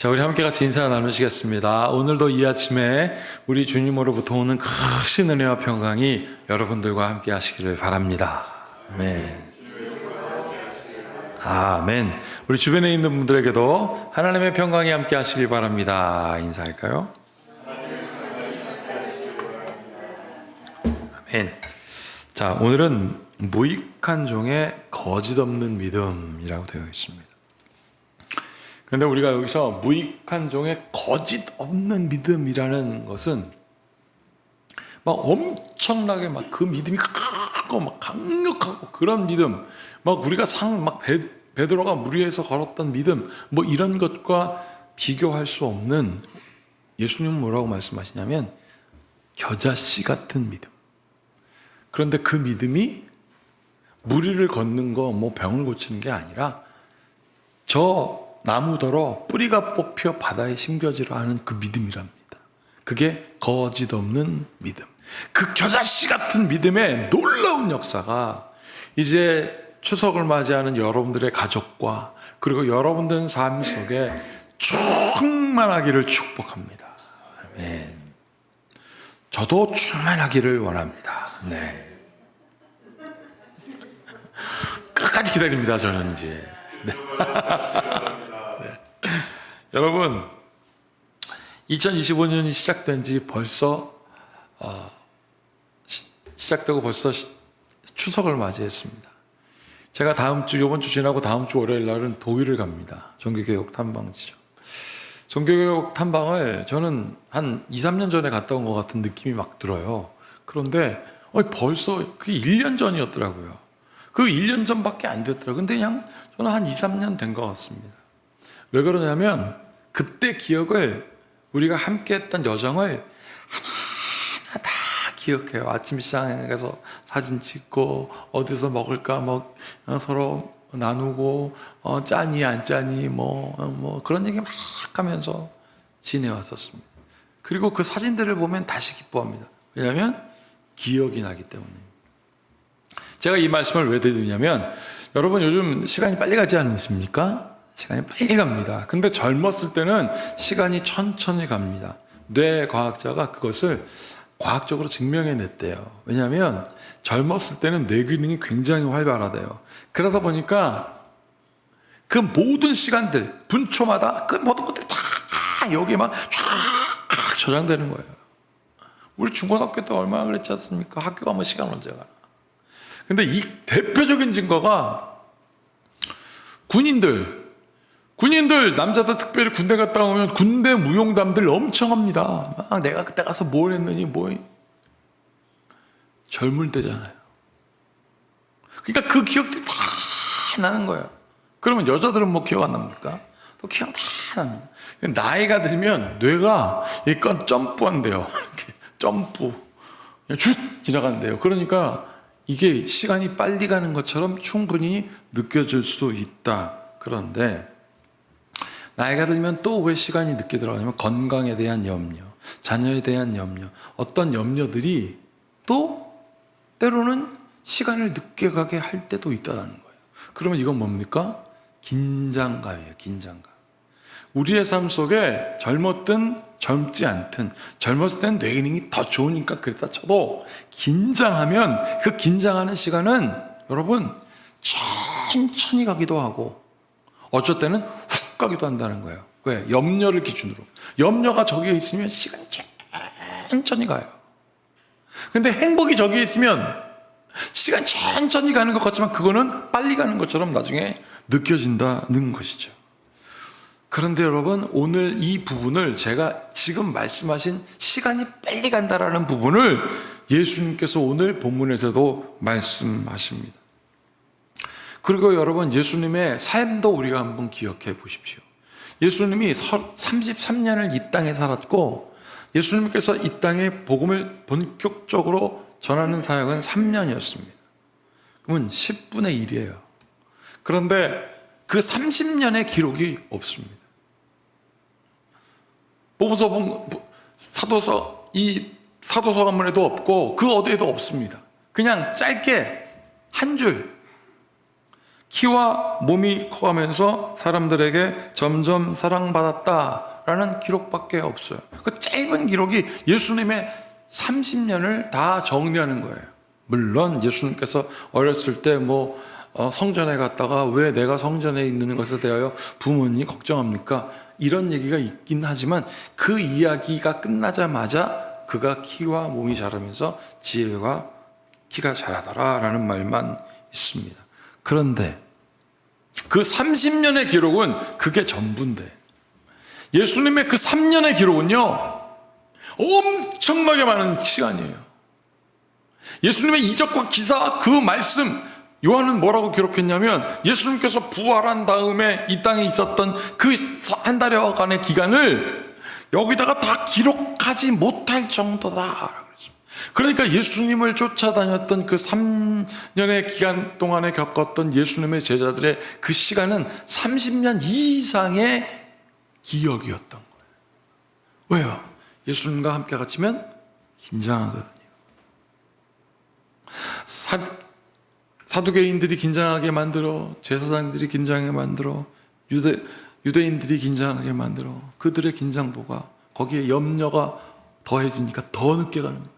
자, 우리 함께 같이 인사 나누시겠습니다. 오늘도 이 아침에 우리 주님으로부터 오는 크신 은혜와 평강이 여러분들과 함께 하시기를 바랍니다. 아멘. 아멘. 우리 주변에 있는 분들에게도 하나님의 평강이 함께 하시길 바랍니다. 인사할까요? 아멘. 자, 오늘은 무익한 종의 거짓 없는 믿음이라고 되어 있습니다. 그런데 우리가 여기서 무익한 종의 거짓 없는 믿음이라는 것은 막 엄청나게 막 그 믿음이 크고 막 강력하고 그런 믿음, 막 우리가 베드로가 물 위에서 걸었던 믿음, 뭐 이런 것과 비교할 수 없는, 예수님은 뭐라고 말씀하시냐면 겨자씨 같은 믿음. 그런데 그 믿음이 물 위를 걷는 거, 뭐 병을 고치는 게 아니라 저 나무더러 뿌리가 뽑혀 바다에 심겨지라 하는 그 믿음이랍니다. 그게 거짓 없는 믿음. 그 겨자씨 같은 믿음의 놀라운 역사가 이제 추석을 맞이하는 여러분들의 가족과 그리고 여러분들 삶 속에 충만하기를 축복합니다. 아멘. 저도 충만하기를 원합니다. 네. 끝까지 기다립니다. 저는 이제. 네. 여러분, 2025년이 시작된 지 벌써 시작되고 벌써 추석을 맞이했습니다. 제가 이번 주 지나고 다음 주 월요일 날은 독일을 갑니다. 종교개혁 탐방지죠. 종교개혁 탐방을 저는 한 2, 3년 전에 갔다 온 것 같은 느낌이 막 들어요. 그런데 벌써 그게 1년 전이었더라고요. 그 1년 전밖에 안 됐더라고요. 근데 그냥 저는 한 2, 3년 된 것 같습니다. 왜 그러냐면 그때 기억을, 우리가 함께 했던 여정을 하나하나 다 기억해요. 아침 시장에 가서 사진 찍고 어디서 먹을까 서로 나누고 짜니 안 짜니 뭐 그런 얘기 막 하면서 지내왔었습니다. 그리고 그 사진들을 보면 다시 기뻐합니다. 왜냐하면 기억이 나기 때문입니다. 제가 이 말씀을 왜 드리냐면, 여러분 요즘 시간이 빨리 가지 않습니까? 시간이 빨리 갑니다. 근데 젊었을 때는 시간이 천천히 갑니다. 뇌과학자가 그것을 과학적으로 증명해냈대요. 왜냐하면 젊었을 때는 뇌 기능이 굉장히 활발하대요. 그러다 보니까 그 모든 시간들, 분초마다 그 모든 것들이 다 여기에 막 쫙 저장되는 거예요. 우리 중고등학교 때 얼마나 그랬지 않습니까? 학교 가면 시간 언제 가나. 근데 이 대표적인 증거가 군인들 남자들 특별히 군대 갔다 오면 군대 무용담들 엄청 합니다. 내가 그때 가서 뭘 했느니 젊을 때잖아요. 그러니까 그 기억들이 다 나는 거예요. 그러면 여자들은 뭐 기억 안 납니까? 또 기억 다 납니다. 나이가 들면 뇌가 약간 점프한대요. 이렇게 점프 그냥 쭉 지나간대요. 그러니까 이게 시간이 빨리 가는 것처럼 충분히 느껴질 수 있다. 그런데 나이가 들면 또 왜 시간이 늦게 들어가냐면 건강에 대한 염려, 자녀에 대한 염려, 어떤 염려들이 또 때로는 시간을 늦게 가게 할 때도 있다는 거예요. 그러면 이건 뭡니까? 긴장감이에요. 긴장감. 우리의 삶 속에 젊었든 젊지 않든, 젊었을 때는 뇌 기능이 더 좋으니까 그랬다 쳐도 긴장하면 그 긴장하는 시간은 여러분 천천히 가기도 하고 어쩔 때는 훅 가기도 한다는 거예요. 왜? 염려를 기준으로. 염려가 저기에 있으면 시간이 천천히 가요. 근데 행복이 저기에 있으면 시간이 천천히 가는 것 같지만 그거는 빨리 가는 것처럼 나중에 느껴진다는 것이죠. 그런데 여러분, 오늘 이 부분을, 제가 지금 말씀하신 시간이 빨리 간다라는 부분을 예수님께서 오늘 본문에서도 말씀하십니다. 그리고 여러분, 예수님의 삶도 우리가 한번 기억해 보십시오. 예수님이 33년을 이 땅에 살았고, 예수님께서 이 땅에 복음을 본격적으로 전하는 사역은 3년이었습니다. 그러면 10분의 1이에요. 그런데 그 30년의 기록이 없습니다. 사도서관문에도 없고 그 어디에도 없습니다. 그냥 짧게 한 줄, 키와 몸이 커가면서 사람들에게 점점 사랑받았다라는 기록밖에 없어요. 그 짧은 기록이 예수님의 30년을 다 정리하는 거예요. 물론 예수님께서 어렸을 때 성전에 갔다가 왜 내가 성전에 있는 것에 대하여 부모님이 걱정합니까? 이런 얘기가 있긴 하지만 그 이야기가 끝나자마자 그가 키와 몸이 자라면서 지혜와 키가 자라더라라는 말만 있습니다. 그런데 그 30년의 기록은 그게 전부인데 예수님의 그 3년의 기록은요 엄청나게 많은 시간이에요. 예수님의 이적과 기사 그 말씀, 요한은 뭐라고 기록했냐면 예수님께서 부활한 다음에 이 땅에 있었던 그 한 달여간의 기간을 여기다가 다 기록하지 못할 정도다. 그러니까 예수님을 쫓아다녔던 그 3년의 기간 동안에 겪었던 예수님의 제자들의 그 시간은 30년 이상의 기억이었던 거예요. 왜요? 예수님과 함께 같이면 긴장하거든요. 사두개인들이 긴장하게 만들어, 제사장들이 긴장하게 만들어, 유대인들이 긴장하게 만들어, 그들의 긴장도가 거기에 염려가 더해지니까 더 늦게 가는 거예요.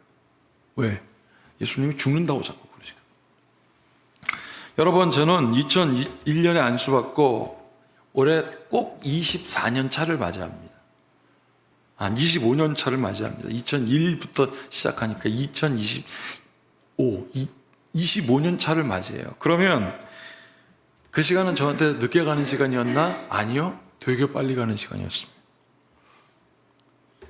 왜? 예수님이 죽는다고 자꾸 그러시거든요. 여러분, 저는 2001년에 안수받고 올해 꼭 24년 차를 맞이합니다. 25년 차를 맞이합니다. 2001부터 시작하니까 25년 차를 맞이해요. 그러면 그 시간은 저한테 늦게 가는 시간이었나? 아니요. 되게 빨리 가는 시간이었습니다.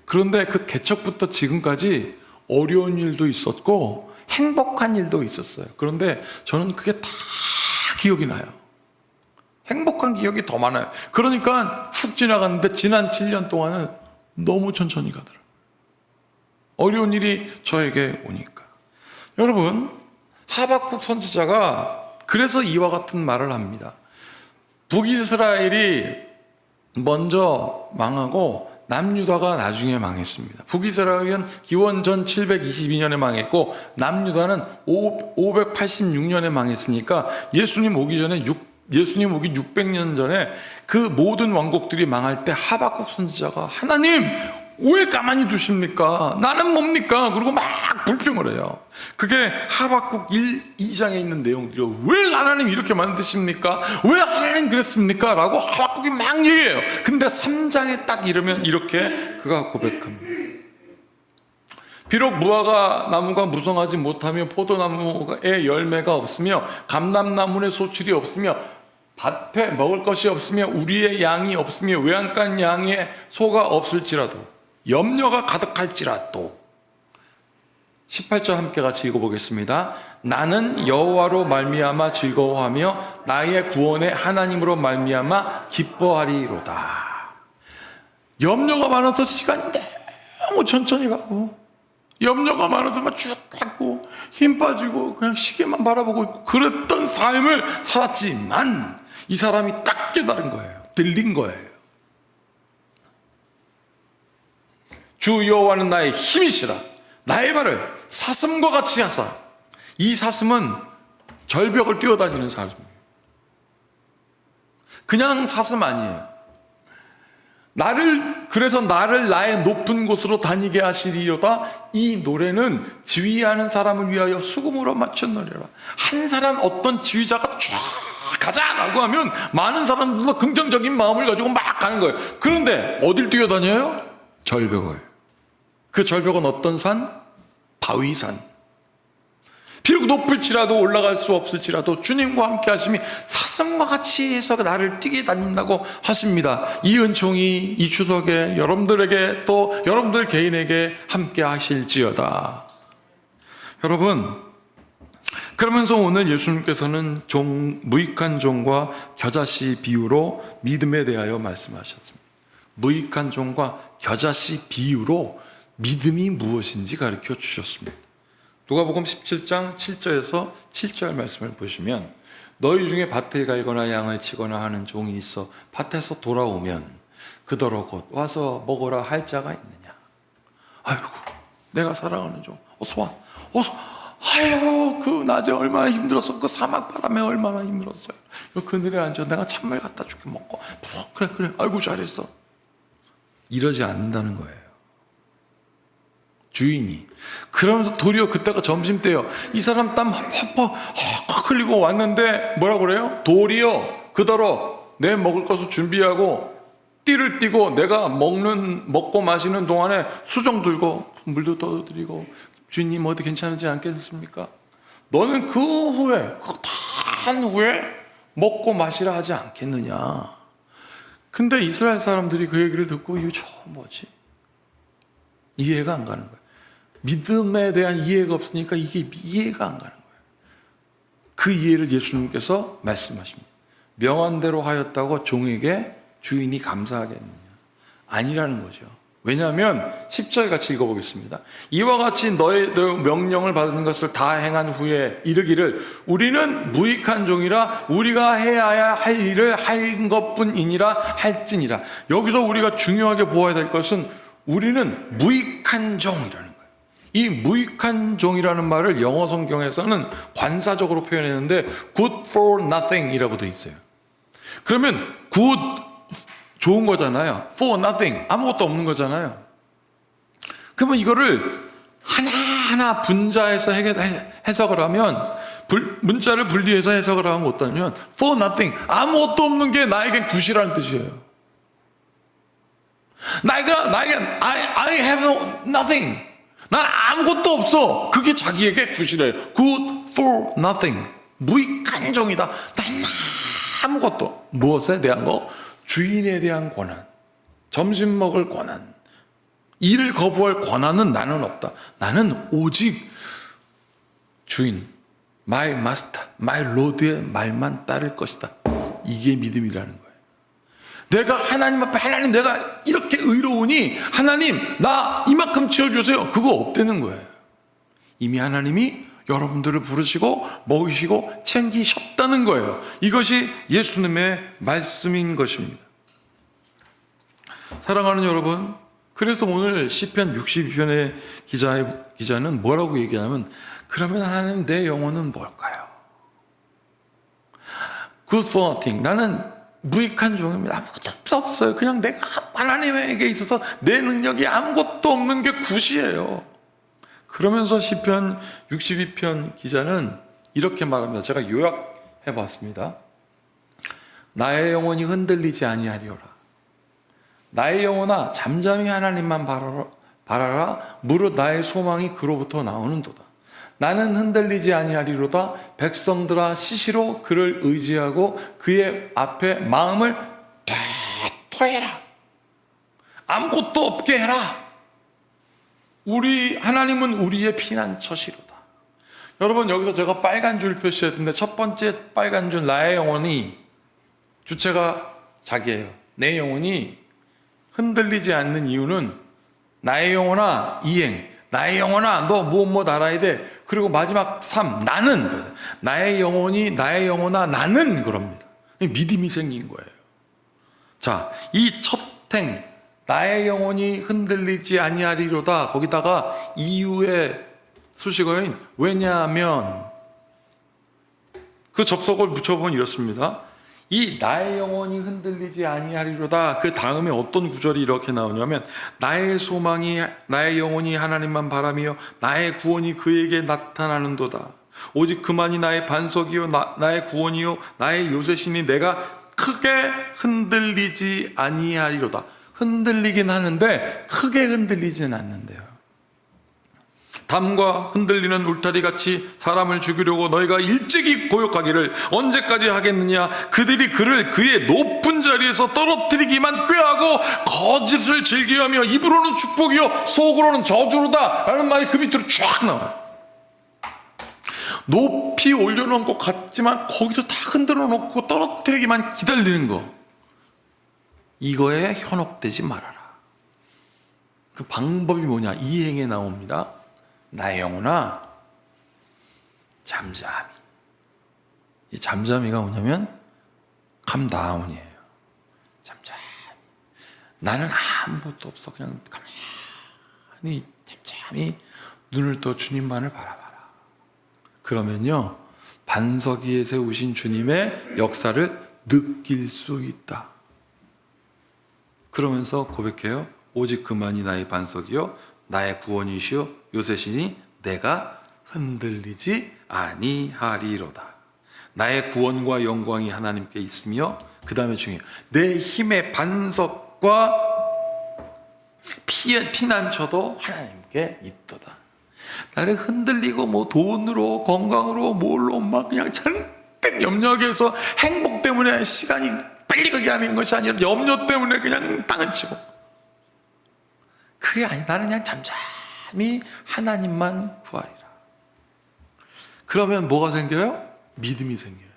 그런데 그 개척부터 지금까지 어려운 일도 있었고 행복한 일도 있었어요. 그런데 저는 그게 다 기억이 나요. 행복한 기억이 더 많아요. 그러니까 훅 지나갔는데 지난 7년 동안은 너무 천천히 가더라고요. 어려운 일이 저에게 오니까. 여러분, 하박국 선지자가 그래서 이와 같은 말을 합니다. 북이스라엘이 먼저 망하고 남유다가 나중에 망했습니다. 북이스라엘은 기원전 722년에 망했고 남유다는 586년에 망했으니까 예수님 오기 600년 전에 그 모든 왕국들이 망할 때 하박국 선지자가 하나님 왜 가만히 두십니까? 나는 뭡니까? 그리고 막 불평을 해요. 그게 하박국 2장에 있는 내용들이요. 왜 하나님 이렇게 만드십니까? 왜 하나님 그랬습니까? 라고 하박국이 막 얘기해요. 근데 3장에 딱 이르면 이렇게 그가 고백합니다. 비록 무화과 나무가 무성하지 못하며 포도나무에 열매가 없으며 감람나무에 소출이 없으며 밭에 먹을 것이 없으며 우리의 양이 없으며 외양간 양의 소가 없을지라도 염려가 가득할지라도 18절 함께 같이 읽어보겠습니다. 나는 여호와로 말미암아 즐거워하며 나의 구원의 하나님으로 말미암아 기뻐하리로다. 염려가 많아서 시간이 너무 천천히 가고 염려가 많아서 막 쭉 갔고 힘 빠지고 그냥 시계만 바라보고 있고 그랬던 삶을 살았지만 이 사람이 딱 깨달은 거예요. 들린 거예요. 주 여호와는 나의 힘이시라. 나의 발을 사슴과 같이 하사. 이 사슴은 절벽을 뛰어다니는 사슴이에요. 그냥 사슴 아니에요. 그래서 나를 나의 높은 곳으로 다니게 하시리로다. 이 노래는 지휘하는 사람을 위하여 수금으로 맞춘 노래라. 한 사람 어떤 지휘자가 쫙 가자라고 하면 많은 사람들도 긍정적인 마음을 가지고 막 가는 거예요. 그런데 어딜 뛰어다녀요? 절벽을. 그 절벽은 어떤 산? 바위산. 비록 높을지라도 올라갈 수 없을지라도 주님과 함께 하심이 사슴과 같이 해서 나를 뛰게 다닌다고 하십니다. 이 은총이 이 추석에 여러분들에게 또 여러분들 개인에게 함께 하실지어다. 여러분, 그러면서 오늘 예수님께서는 무익한 종과 겨자씨 비유로 믿음에 대하여 말씀하셨습니다. 무익한 종과 겨자씨 비유로 믿음이 무엇인지 가르쳐 주셨습니다. 누가복음 17장 7절에서 7절 말씀을 보시면 너희 중에 밭을 갈거나 양을 치거나 하는 종이 있어 밭에서 돌아오면 그더러 곧 와서 먹으라 할 자가 있느냐. 아이고, 내가 사랑하는 종 어서 와. 아이고 그 낮에 얼마나 힘들었어. 그 사막 바람에 얼마나 힘들었어요. 요 그늘에 앉아 내가 찬물 갖다 줄게 먹고. 그래 그래 아이고 잘했어. 이러지 않는다는 거예요. 주인이. 그러면서 도리어 그때가 점심때요. 이 사람 땀 팍팍 흘리고 왔는데 뭐라 그래요? 도리어 그더러 내 먹을 것을 준비하고 띠를 띠고 내가 먹고 마시는 동안에 수정 들고 물도 떠드리고 주인님 어디 괜찮지 않겠습니까? 너는 그 후에 한 후에 먹고 마시라 하지 않겠느냐. 근데 이스라엘 사람들이 그 얘기를 듣고 이거 저 뭐지? 이해가 안 가는 거예요. 믿음에 대한 이해가 없으니까 이게 이해가 안 가는 거예요. 그 이해를 예수님께서 말씀하십니다. 명한대로 하였다고 종에게 주인이 감사하겠느냐? 아니라는 거죠. 왜냐하면 10절 같이 읽어보겠습니다. 이와 같이 너의 명령을 받은 것을 다 행한 후에 이르기를 우리는 무익한 종이라 우리가 해야 할 일을 한 것뿐이니라 할지니라. 여기서 우리가 중요하게 보아야 될 것은 우리는 무익한 종이라는 거예요. 이 무익한 종이라는 말을 영어 성경에서는 관사적으로 표현했는데 good for nothing 이라고 되어 있어요. 그러면 good 좋은 거잖아요. for nothing 아무것도 없는 거잖아요. 그러면 이거를 하나하나 분자해서 해석을 하면 문자를 분리해서 해석을 하면 어떠냐면 for nothing 아무것도 없는 게 나에겐 굿이라는 뜻이에요. 나에게 I have nothing 난 아무것도 없어. 그게 자기에게 굿이래요. good for nothing 무익한 종이다. 난 아무것도. 무엇에 대한 거? 주인에 대한 권한, 점심 먹을 권한, 일을 거부할 권한은 나는 없다. 나는 오직 주인, my master, my lord의 말만 따를 것이다. 이게 믿음이라는 거예요. 내가 하나님 앞에 하나님 내가 이렇게 의로우니 하나님 나 이만큼 치워주세요. 그거 없다는 거예요. 이미 하나님이 여러분들을 부르시고 먹이시고 챙기셨다는 거예요. 이것이 예수님의 말씀인 것입니다. 사랑하는 여러분, 그래서 오늘 시편 62편의 기자는 뭐라고 얘기하냐면 그러면 하나님 내 영혼은 뭘까요? Good for nothing. 나는 무익한 종입니다. 아무것도 없어요. 그냥 내가 하나님에게 있어서 내 능력이 아무것도 없는 게 굿이에요. 그러면서 시편 62편 기자는 이렇게 말합니다. 제가 요약해 봤습니다. 나의 영혼이 흔들리지 아니하리오라. 나의 영혼아 잠잠히 하나님만 바라라. 무릇 나의 소망이 그로부터 나오는도다. 나는 흔들리지 아니하리로다. 백성들아 시시로 그를 의지하고 그의 앞에 마음을 토해라. 아무것도 없게 해라. 우리 하나님은 우리의 피난처시로다. 여러분 여기서 제가 빨간 줄 표시했는데 첫 번째 빨간 줄 나의 영혼이 주체가 자기예요. 내 영혼이 흔들리지 않는 이유는 나의 영혼아 이행, 나의 영혼아 너 무엇 알아야 돼. 그리고 마지막 3 나는 나의 영혼이 나의 영혼아 나는 그럽니다. 믿음이 생긴 거예요. 자, 이 첫 행 나의 영혼이 흔들리지 아니하리로다. 거기다가 이유의 수식어인 왜냐하면 그 접속을 붙여보면 이렇습니다. 이 나의 영혼이 흔들리지 아니하리로다. 그 다음에 어떤 구절이 이렇게 나오냐면 나의 소망이 나의 영혼이 하나님만 바라며 나의 구원이 그에게 나타나는도다. 오직 그만이 나의 반석이요 나의 구원이요 나의 요새시니 내가 크게 흔들리지 아니하리로다. 흔들리긴 하는데 크게 흔들리지는 않는데요. 담과 흔들리는 울타리같이 사람을 죽이려고 너희가 일찍이 고욕하기를 언제까지 하겠느냐. 그들이 그를 그의 높은 자리에서 떨어뜨리기만 꾀하고 거짓을 즐기하며 입으로는 축복이요 속으로는 저주로다 라는 말이 그 밑으로 쫙 나와요. 높이 올려놓은 것 같지만 거기서 다 흔들어 놓고 떨어뜨리기만 기다리는 거. 이거에 현혹되지 말아라. 그 방법이 뭐냐? 이 행에 나옵니다. 나의 영혼아 잠잠히. 이 잠잠히가 뭐냐면 calmdown이에요. 잠잠히. 나는 아무것도 없어. 그냥 가만히 잠잠히 눈을 떠 주님만을 바라봐라. 그러면요, 반석 위에 세우신 주님의 역사를 느낄 수 있다. 그러면서 고백해요. 오직 그만이 나의 반석이요 나의 구원이시요 요새시니 내가 흔들리지 아니하리로다. 나의 구원과 영광이 하나님께 있으며, 그 다음에 중요해요. 내 힘의 반석과 피난처도 하나님께 있도다. 나를 흔들리고 뭐 돈으로 건강으로 뭘로 막 그냥 잔뜩 염려하게 해서 행복 때문에 시간이 빨리 가게 하는 것이 아니라 염려 때문에 그냥 땅을 치고, 그게 아니, 나는 그냥 잠잠히 하나님만 구하리라. 그러면 뭐가 생겨요? 믿음이 생겨요.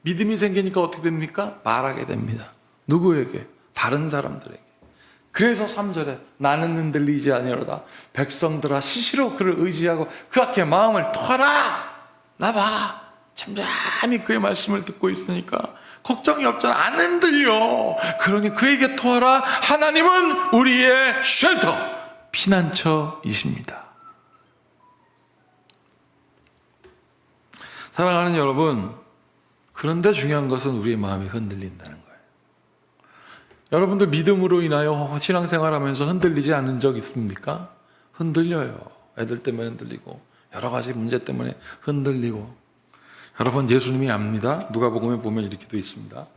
믿음이 생기니까 어떻게 됩니까? 말하게 됩니다. 누구에게? 다른 사람들에게. 그래서 3절에 나는 흔들리지 아니하로다. 백성들아 스스로 그를 의지하고 그 앞에 마음을 터라. 나봐, 잠잠히 그의 말씀을 듣고 있으니까 걱정이 없잖아. 안 흔들려. 그러니 그에게 토하라. 하나님은 우리의 쉘터, 피난처이십니다. 사랑하는 여러분, 그런데 중요한 것은 우리의 마음이 흔들린다는 거예요. 여러분들 믿음으로 인하여 신앙생활하면서 흔들리지 않은 적 있습니까? 흔들려요. 애들 때문에 흔들리고 여러 가지 문제 때문에 흔들리고. 여러분, 예수님이 압니다. 누가복음에 보면 이렇게 돼 있습니다.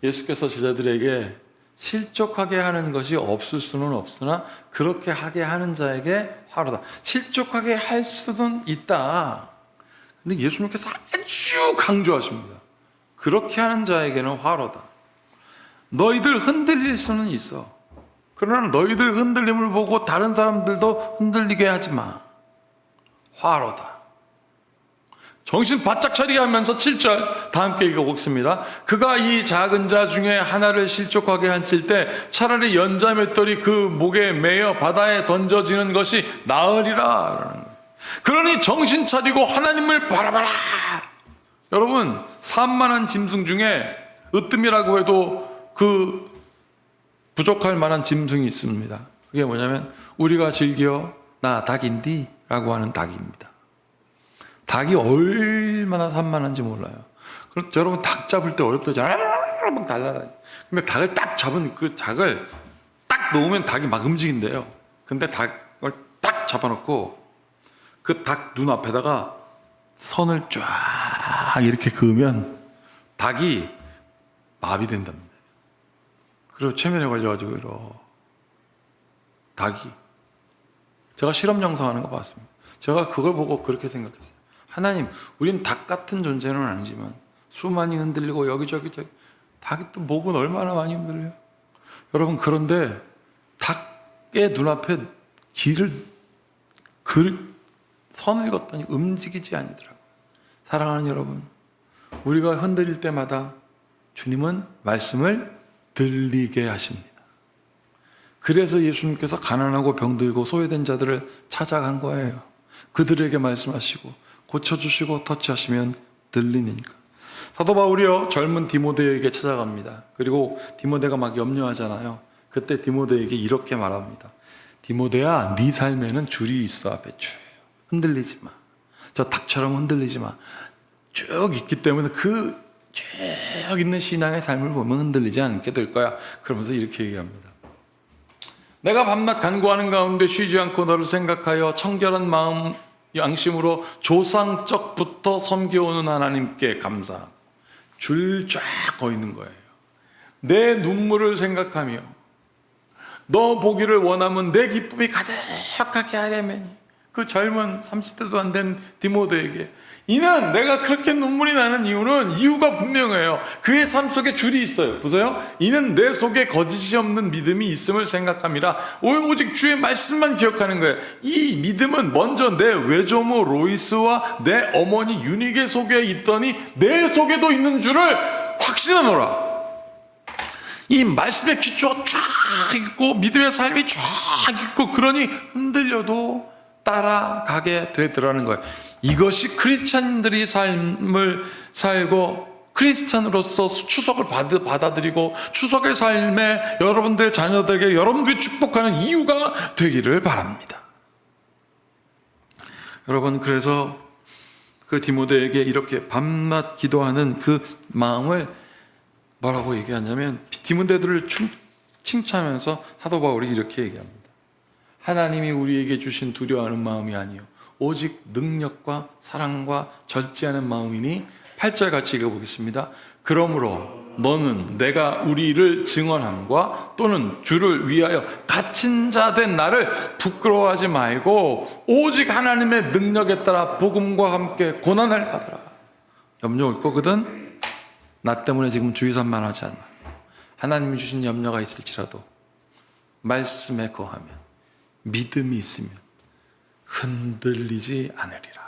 예수께서 제자들에게 실족하게 하는 것이 없을 수는 없으나 그렇게 하게 하는 자에게 화로다. 실족하게 할 수는 있다. 근데 예수님께서 아주 강조하십니다. 그렇게 하는 자에게는 화로다. 너희들 흔들릴 수는 있어. 그러나 너희들 흔들림을 보고 다른 사람들도 흔들리게 하지 마. 화로다. 정신 바짝 차리게 하면서 7절 다 함께 읽어보겠습니다. 그가 이 작은 자 중에 하나를 실족하게 하실 때 차라리 연자맷돌이 그 목에 매여 바다에 던져지는 것이 나으리라. 그러니 정신 차리고 하나님을 바라봐라. 여러분, 산만한 짐승 중에 으뜸이라고 해도 그 부족할 만한 짐승이 있습니다. 그게 뭐냐면 우리가 즐겨 나 닭인디 라고 하는 닭입니다. 닭이 얼마나 산만한지 몰라요. 그럼 여러분, 닭 잡을 때 어렵다잖아요. 막 날아다니. 근데 닭을 딱 잡은 그 닭을 딱 놓으면 닭이 막 움직인대요. 근데 닭을 딱 잡아놓고 그 닭 눈앞에다가 선을 쫙 이렇게 그으면 닭이 마비된답니다. 그리고 최면에 걸려가지고 닭이, 제가 실험 영상하는 거 봤습니다. 제가 그걸 보고 그렇게 생각했어요. 하나님, 우린 닭 같은 존재는 아니지만 수많이 흔들리고 여기저기 닭이 또 목은 얼마나 많이 흔들려요. 여러분, 그런데 닭의 눈앞에 선을 걷더니 움직이지 아니더라고요. 사랑하는 여러분, 우리가 흔들릴 때마다 주님은 말씀을 들리게 하십니다. 그래서 예수님께서 가난하고 병들고 소외된 자들을 찾아간 거예요. 그들에게 말씀하시고 고쳐주시고 터치하시면 들리니까. 사도 바울이요, 젊은 디모데에게 찾아갑니다. 그리고 디모데가 막 염려하잖아요. 그때 디모데에게 이렇게 말합니다. 디모데야, 네 삶에는 줄이 있어. 앞에 쭉 흔들리지 마. 저 닭처럼 흔들리지 마. 쭉 있기 때문에 그 쭉 있는 신앙의 삶을 보면 흔들리지 않게 될 거야. 그러면서 이렇게 얘기합니다. 내가 밤낮 간구하는 가운데 쉬지 않고 너를 생각하여 청결한 마음 양심으로 조상적부터 섬겨오는 하나님께 감사하고. 줄 쫙 거 있는 거예요. 내 눈물을 생각하며 너 보기를 원하면 내 기쁨이 가득하게 하려면, 그 젊은 30대도 안 된 디모데에게, 이는 내가 그렇게 눈물이 나는 이유가 분명해요. 그의 삶 속에 줄이 있어요. 보세요. 이는 내 속에 거짓이 없는 믿음이 있음을 생각함이라. 오직 주의 말씀만 기억하는 거예요. 이 믿음은 먼저 내 외조모 로이스와 내 어머니 유니게 속에 있더니 내 속에도 있는 줄을 확신하노라. 이 말씀의 기초가 쫙 있고 믿음의 삶이 쫙 있고, 그러니 흔들려도 따라가게 되더라는 거예요. 이것이 크리스찬들이 삶을 살고 크리스찬으로서 추석을 받아들이고 추석의 삶에 여러분들의 자녀들에게 여러분들이 축복하는 이유가 되기를 바랍니다. 여러분, 그래서 그 디모데에게 이렇게 밤낮 기도하는 그 마음을 뭐라고 얘기하냐면, 디모데들을 칭찬하면서 사도 바울이 이렇게 얘기합니다. 하나님이 우리에게 주신 두려워하는 마음이 아니요 오직 능력과 사랑과 절제 않은 마음이니, 8절 같이 읽어보겠습니다. 그러므로 너는 내가 우리를 증언함과 또는 주를 위하여 갇힌 자 된 나를 부끄러워하지 말고 오직 하나님의 능력에 따라 복음과 함께 고난을 받으라. 염려 올 거거든. 나 때문에 지금 주의산만 하지 않아. 하나님이 주신 염려가 있을지라도 말씀에 거하면, 믿음이 있으면 흔들리지 않으리라.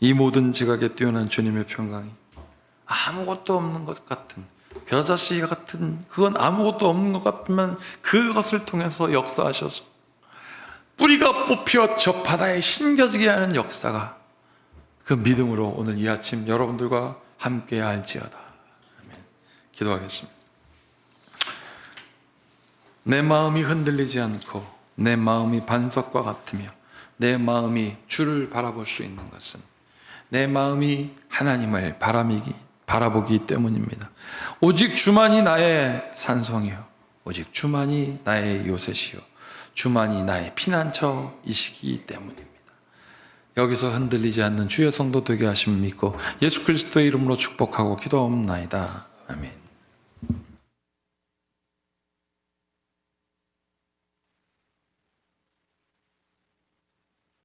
이 모든 지각에 뛰어난 주님의 평강이 아무것도 없는 것 같은, 겨자씨 같은, 그건 아무것도 없는 것 같으면 그것을 통해서 역사하셔서 뿌리가 뽑혀 저 바다에 심겨지게 하는 역사가, 그 믿음으로 오늘 이 아침 여러분들과 함께 할지어다. 아멘. 기도하겠습니다. 내 마음이 흔들리지 않고 내 마음이 반석과 같으며 내 마음이 주를 바라볼 수 있는 것은 내 마음이 하나님을 바라보기 때문입니다. 오직 주만이 나의 산성이요 오직 주만이 나의 요새시요 주만이 나의 피난처이시기 때문입니다. 여기서 흔들리지 않는 주의 성도 되게 하심 믿고 예수 그리스도의 이름으로 축복하고 기도하옵나이다.